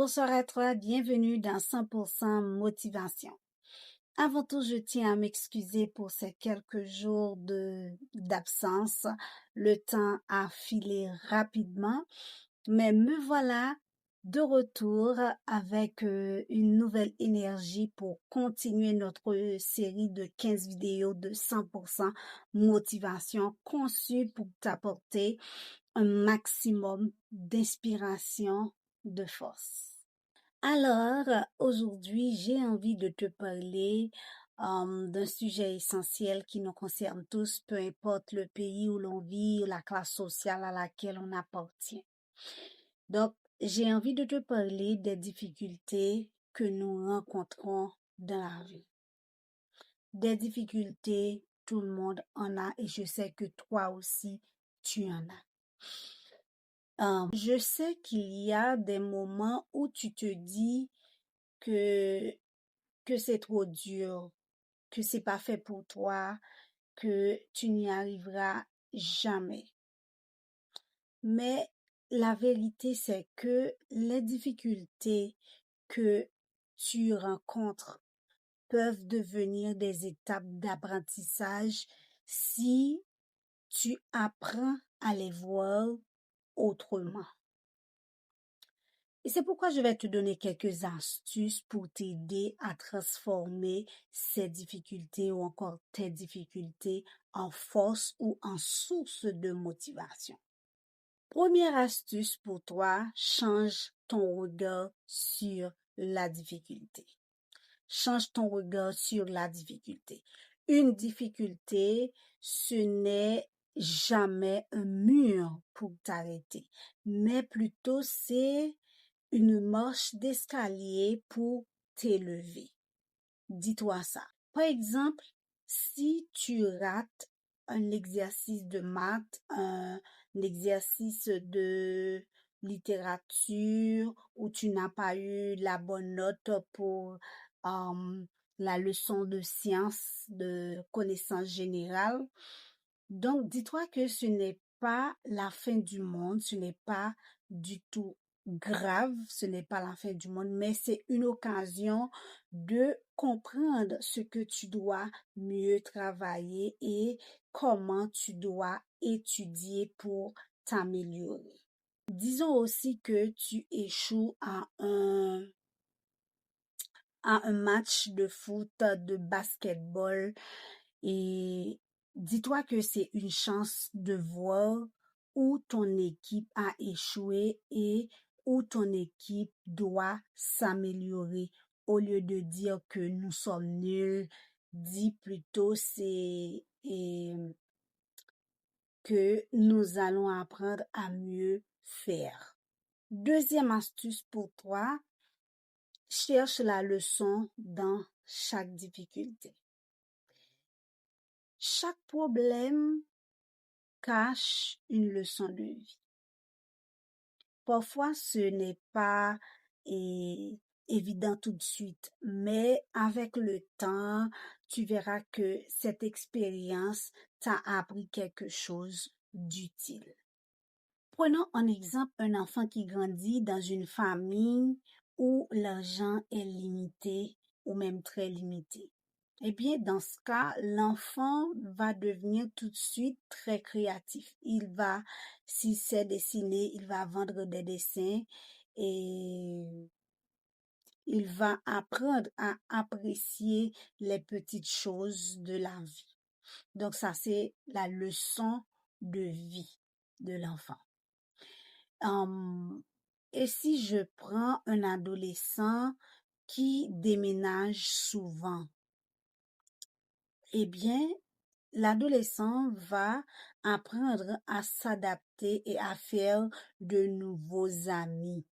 bonsoir à toi, bienvenue dans 100% Motivation. Avant tout, je tiens à m'excuser pour ces quelques jours d'absence. Le temps a filé rapidement, mais me voilà de retour avec une nouvelle énergie pour continuer notre série de 15 vidéos de 100% motivation conçues pour t'apporter un maximum d'inspiration, de force. Alors, aujourd'hui, j'ai envie de te parler d'un sujet essentiel qui nous concerne tous, peu importe le pays où l'on vit, la classe sociale à laquelle on appartient. Donc, j'ai envie de te parler des difficultés que nous rencontrons dans la vie. Des difficultés, tout le monde en a et je sais que toi aussi, tu en as. Je sais qu'il y a des moments où tu te dis que c'est trop dur, que c'est pas fait pour toi, que tu n'y arriveras jamais. Mais la vérité, c'est que les difficultés que tu rencontres peuvent devenir des étapes d'apprentissage si tu apprends à les voir autrement. Et c'est pourquoi je vais te donner quelques astuces pour t'aider à transformer ces difficultés ou encore tes difficultés en force ou en source de motivation. Première astuce pour toi, change ton regard sur la difficulté. Change ton regard sur la difficulté. Une difficulté, ce n'est jamais un mur pour t'arrêter, mais plutôt c'est une marche d'escalier pour t'élever. Dis-toi ça. Par exemple, si tu rates un exercice de maths, un exercice de littérature, ou tu n'as pas eu la bonne note pour la leçon de sciences, de connaissances générales, donc dis-toi que ce n'est pas la fin du monde, ce n'est pas du tout grave, ce n'est pas la fin du monde, mais c'est une occasion de comprendre ce que tu dois mieux travailler et comment tu dois étudier pour t'améliorer. Disons aussi que tu échoues à un match de foot, de basketball et dis-toi que c'est une chance de voir où ton équipe a échoué et où ton équipe doit s'améliorer. Au lieu de dire que nous sommes nuls, dis plutôt que nous allons apprendre à mieux faire. Deuxième astuce pour toi, cherche la leçon dans chaque difficulté. Chaque problème cache une leçon de vie. Parfois, ce n'est pas évident tout de suite, mais avec le temps, tu verras que cette expérience t'a appris quelque chose d'utile. Prenons en exemple un enfant qui grandit dans une famille où l'argent est limité ou même très limité. Eh bien, dans ce cas, l'enfant va devenir tout de suite très créatif. S'il sait dessiner, il va vendre des dessins et il va apprendre à apprécier les petites choses de la vie. Donc ça, c'est la leçon de vie de l'enfant. Et si je prends un adolescent qui déménage souvent, eh bien, l'adolescent va apprendre à s'adapter et à faire de nouveaux amis.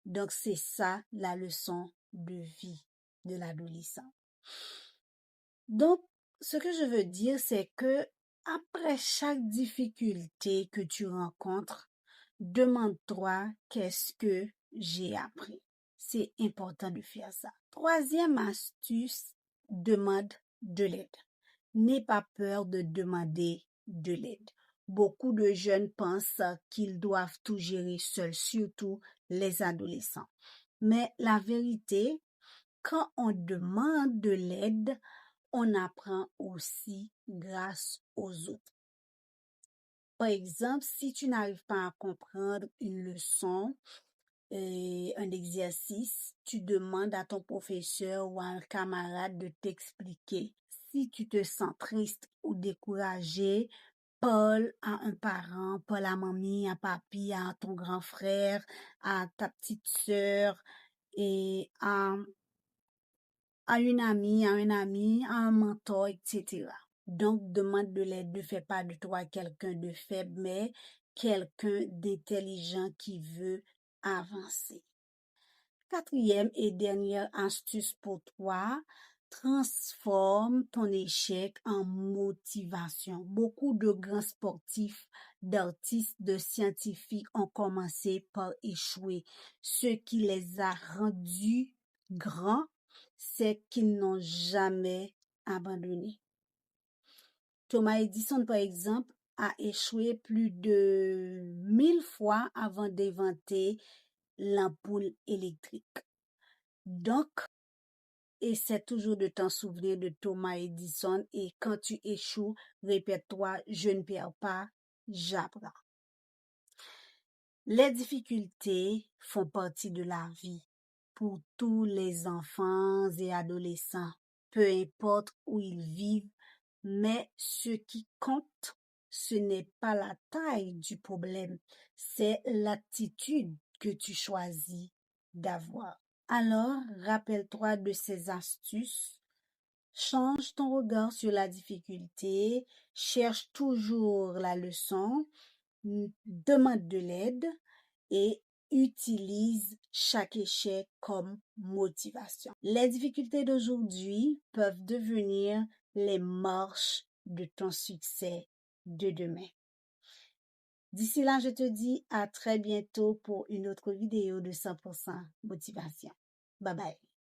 Donc, c'est ça la leçon de vie de l'adolescent. Donc, ce que je veux dire, c'est que après chaque difficulté que tu rencontres, demande-toi qu'est-ce que j'ai appris. C'est important de faire ça. Troisième astuce, demande de l'aide. N'aie pas peur de demander de l'aide. Beaucoup de jeunes pensent qu'ils doivent tout gérer seuls, surtout les adolescents. Mais la vérité, quand on demande de l'aide, on apprend aussi grâce aux autres. Par exemple, si tu n'arrives pas à comprendre une leçon, un exercice, tu demandes à ton professeur ou à un camarade de t'expliquer. Si tu te sens triste ou découragé, parle à un parent, parle à mamie, à papi, à ton grand frère, à ta petite sœur et à une amie, à un ami, à un mentor, etc. Donc, demande de l'aide. Ne fais pas de toi quelqu'un de faible, mais quelqu'un d'intelligent qui veut avancer. Quatrième et dernière astuce pour toi, transforme ton échec en motivation. Beaucoup de grands sportifs, d'artistes, de scientifiques ont commencé par échouer. Ce qui les a rendus grands, c'est qu'ils n'ont jamais abandonné. Thomas Edison, par exemple, a échoué plus de 1000 fois avant d'inventer l'ampoule électrique. Donc, essaie toujours de t'en souvenir de Thomas Edison et quand tu échoues, répète-toi, je ne perds pas, j'apprends. Les difficultés font partie de la vie pour tous les enfants et adolescents, peu importe où ils vivent, mais ce qui compte, ce n'est pas la taille du problème, c'est l'attitude que tu choisis d'avoir. Alors, rappelle-toi de ces astuces, change ton regard sur la difficulté, cherche toujours la leçon, demande de l'aide et utilise chaque échec comme motivation. Les difficultés d'aujourd'hui peuvent devenir les marches de ton succès de demain. D'ici là, je te dis à très bientôt pour une autre vidéo de 100% motivation. Bye bye.